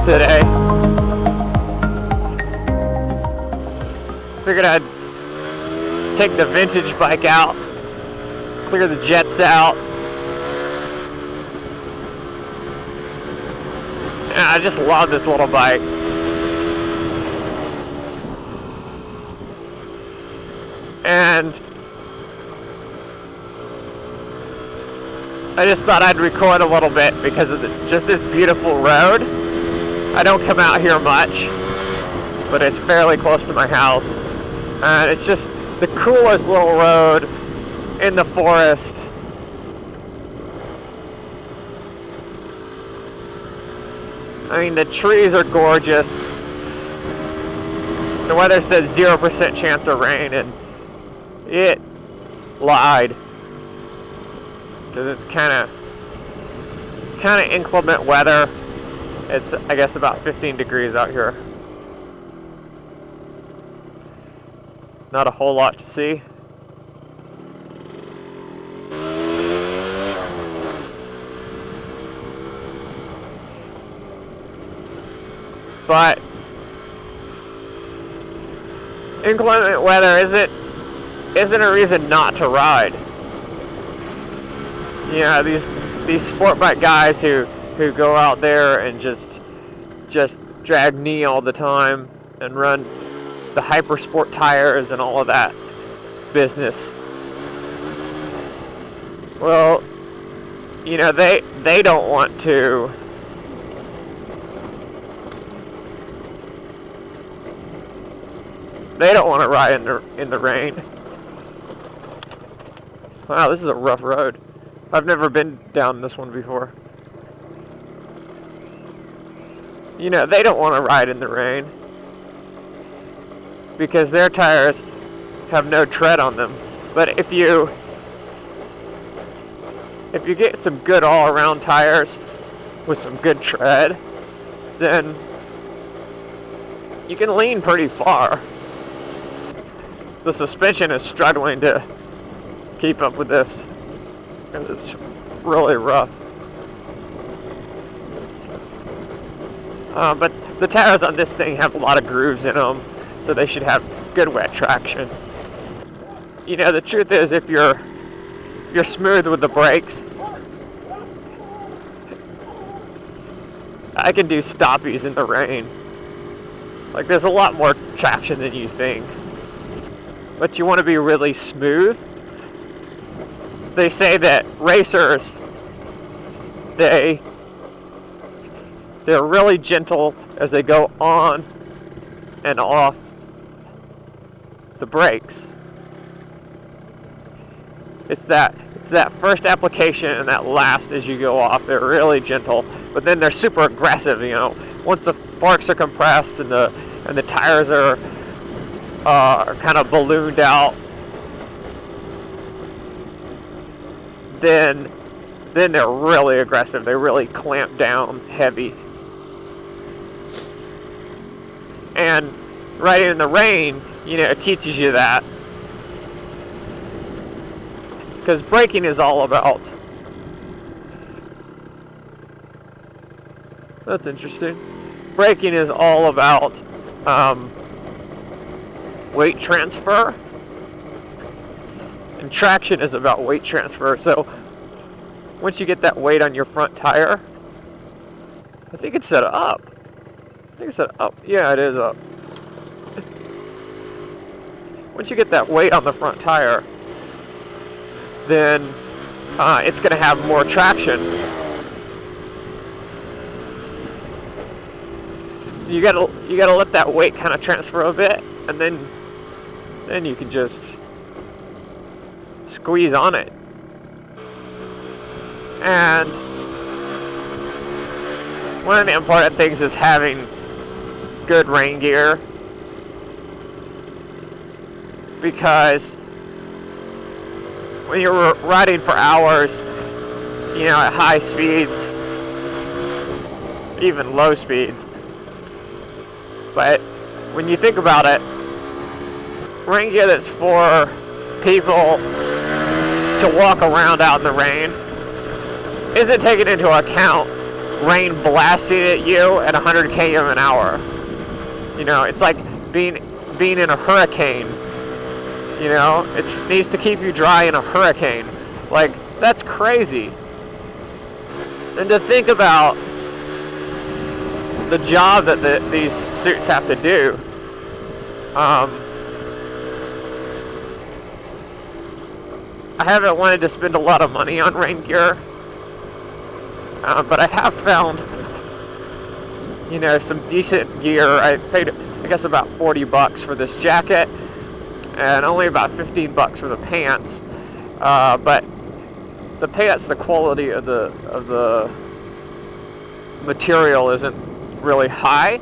today. Figured I'd take the vintage bike out, clear the jets out. And I just love this little bike. And I just thought I'd record a little bit because of just this beautiful road. I don't come out here much, but it's fairly close to my house. And it's just the coolest little road in the forest. I mean, the trees are gorgeous. The weather said 0% chance of rain, and it lied. Because it's kind of inclement weather. It's, I guess, about 15 degrees out here. Not a whole lot to see. But inclement weather isn't a reason not to ride. You know, these sport bike guys who go out there and just drag knee all the time and run the hyper sport tires and all of that business. Well, you know, they don't want to ride in the rain. Wow, this is a rough road. I've never been down this one before. You know, they don't want to ride in the rain because their tires have no tread on them. But if you get some good all-around tires with some good tread, then you can lean pretty far. The suspension is struggling to keep up with this, and it's really rough. But the tires on this thing have a lot of grooves in them, so they should have good wet traction. You know, the truth is, if you're smooth with the brakes, I can do stoppies in the rain. Like, there's a lot more traction than you think. But you want to be really smooth. They say that racers, they're really gentle as they go on and off the brakes. It's that first application and that last as you go off. They're really gentle, but then they're super aggressive. You know, once the forks are compressed and the tires are kind of ballooned out, then they're really aggressive. They really clamp down heavy. And riding in the rain, you know, it teaches you that. Because braking is all about... That's interesting. Braking is all about weight transfer. And traction is about weight transfer. So once you get that weight on your front tire, I think it's set up. Yeah, it is up. Once you get that weight on the front tire, then it's going to have more traction. You gotta let that weight kind of transfer a bit, and then you can just squeeze on it. And one of the important things is having good rain gear, because when you're riding for hours, you know, at high speeds, even low speeds, but when you think about it, rain gear that's for people to walk around out in the rain isn't taking into account rain blasting at you at 100 km an hour. You know, it's like being in a hurricane. You know, it needs to keep you dry in a hurricane. Like, that's crazy. And to think about the job that these suits have to do. I haven't wanted to spend a lot of money on rain gear, but I have found, you know, some decent gear. I paid, I guess, about 40 bucks for this jacket, and only about 15 bucks for the pants. But the pants, the quality of the material isn't really high.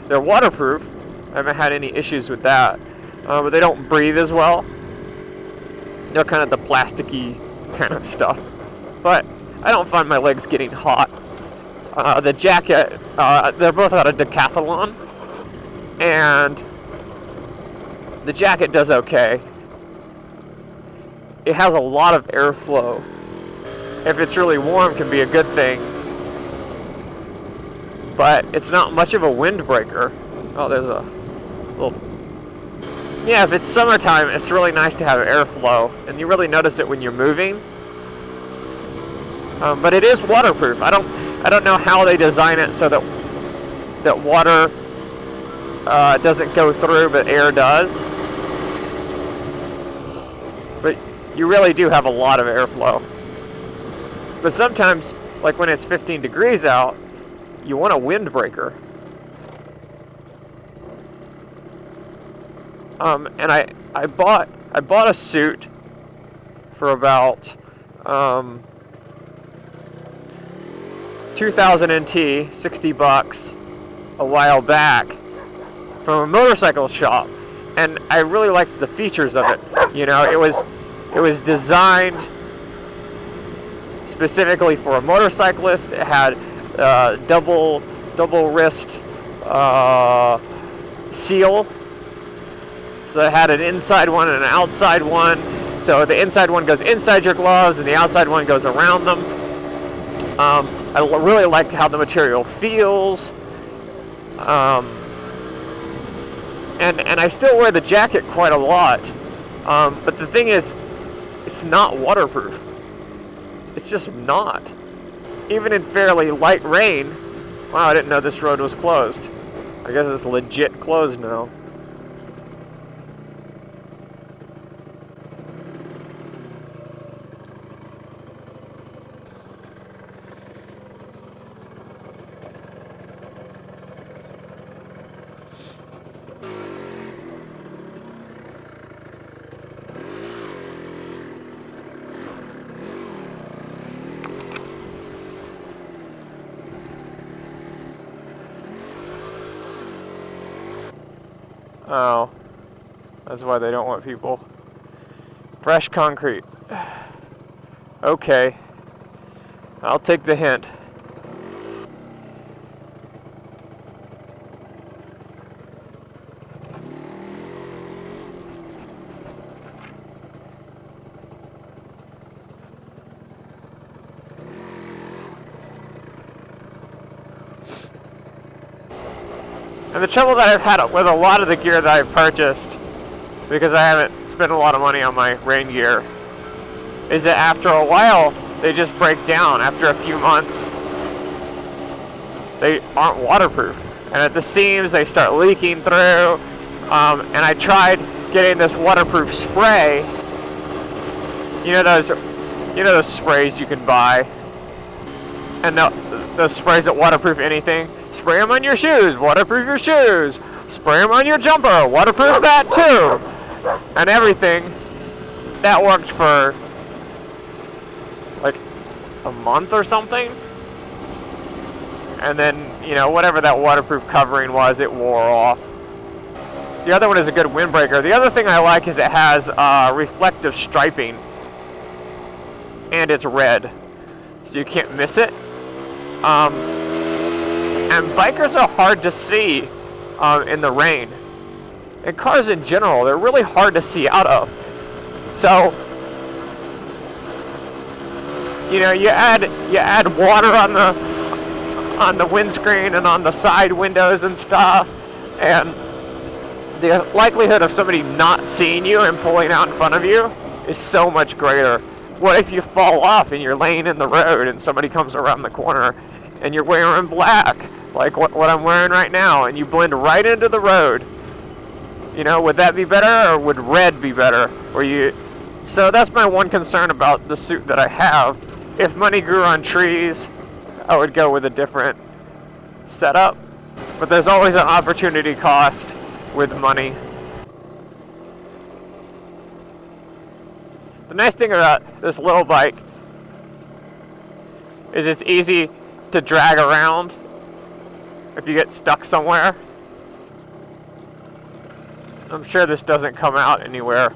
They're waterproof. I haven't had any issues with that, but they don't breathe as well. They're kind of the plasticky kind of stuff, but I don't find my legs getting hot. The jacket, they're both out of Decathlon, and the jacket does okay. It has a lot of airflow. If it's really warm, it can be a good thing, but it's not much of a windbreaker. Oh, there's a little... Yeah, if it's summertime, it's really nice to have airflow, and you really notice it when you're moving. But it is waterproof. I don't know how they design it so that water doesn't go through, but air does. But you really do have a lot of airflow. But sometimes, like when it's 15 degrees out, you want a windbreaker. And I bought a suit for about 2,000 NT, 60 bucks a while back from a motorcycle shop, and I really liked the features of it. You know, it was designed specifically for a motorcyclist. It had double wrist seal. So it had an inside one and an outside one. So the inside one goes inside your gloves and the outside one goes around them. I really like how the material feels. And I still wear the jacket quite a lot. But the thing is, it's not waterproof. It's just not. Even in fairly light rain. Wow, I didn't know this road was closed. I guess it's legit closed now. Oh, that's why they don't want people. Fresh concrete. Okay, I'll take the hint. And the trouble that I've had with a lot of the gear that I've purchased, because I haven't spent a lot of money on my rain gear, is that after a while, they just break down. After a few months, they aren't waterproof. And at the seams, they start leaking through. And I tried getting this waterproof spray. You know those sprays you can buy? And those sprays that waterproof anything? Spray them on your shoes, waterproof your shoes. Spray them on your jumper, waterproof that too. And everything. That worked for like a month or something. And then, you know, whatever that waterproof covering was, it wore off. The other one is a good windbreaker. The other thing I like is it has reflective striping. And it's red, so you can't miss it. And bikers are hard to see in the rain. And cars in general, they're really hard to see out of. So, you know, you add water on the windscreen and on the side windows and stuff, and the likelihood of somebody not seeing you and pulling out in front of you is so much greater. What if you fall off and you're laying in the road and somebody comes around the corner and you're wearing black, like what I'm wearing right now, and you blend right into the road? You know, would that be better, or would red be better? So that's my one concern about the suit that I have. If money grew on trees, I would go with a different setup, but there's always an opportunity cost with money. The nice thing about this little bike is it's easy to drag around if you get stuck somewhere. I'm sure this doesn't come out anywhere.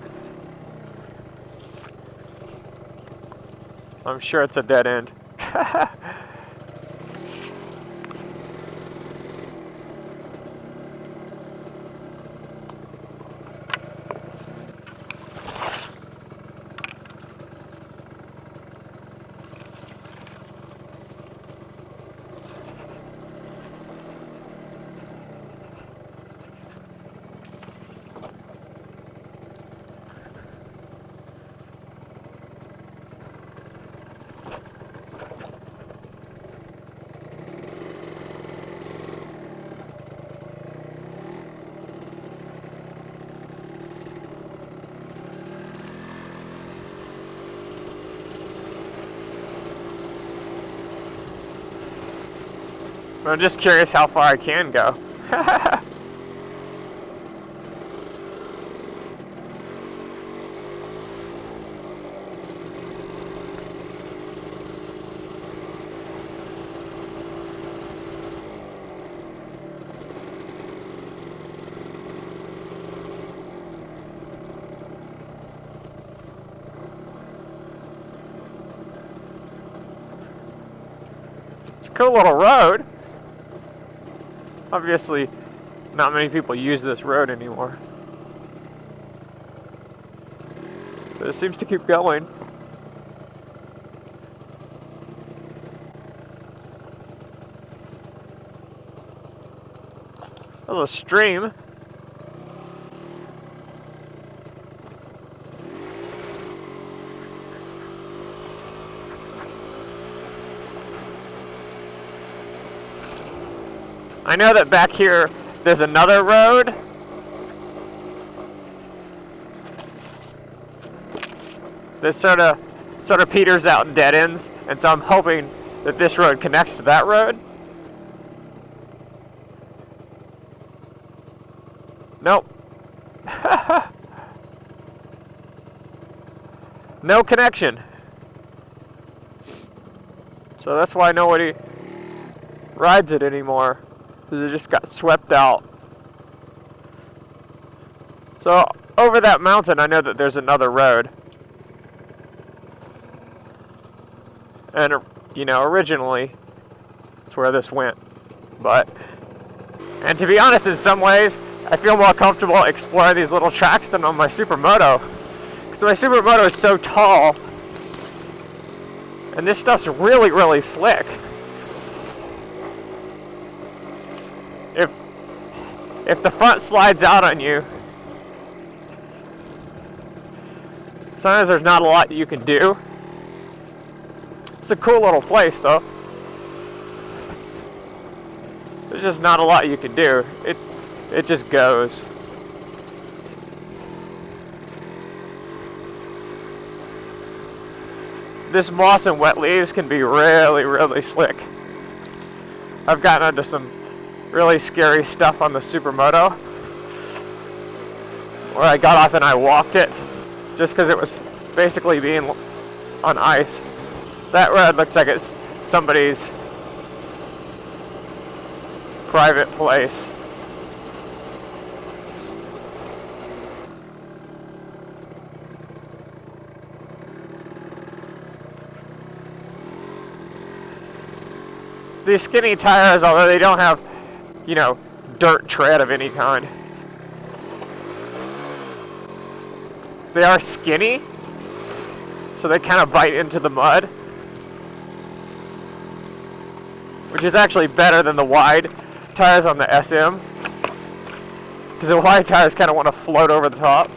I'm sure it's a dead end. I'm just curious how far I can go. It's a cool little road. Obviously, not many people use this road anymore. But it seems to keep going. There's a stream. I know that back here there's another road. This sort of peters out in dead ends, and so I'm hoping that this road connects to that road. Nope. No connection. So that's why nobody rides it anymore. It just got swept out. So over that mountain, I know that there's another road. And, you know, originally, that's where this went. And to be honest, in some ways, I feel more comfortable exploring these little tracks than on my Supermoto. Because my Supermoto is so tall. And this stuff's really, really slick. If the front slides out on you, sometimes there's not a lot you can do. It's a cool little place, though. There's just not a lot you can do. It just goes. This moss and wet leaves can be really, really slick. I've gotten into some really scary stuff on the Supermoto, where I got off and I walked it just because it was basically being on ice. That road looks like it's somebody's private place. These skinny tires, although they don't have, you know, dirt tread of any kind, they are skinny, so they kind of bite into the mud. which is actually better than the wide tires on the SM, because the wide tires kind of want to float over the top.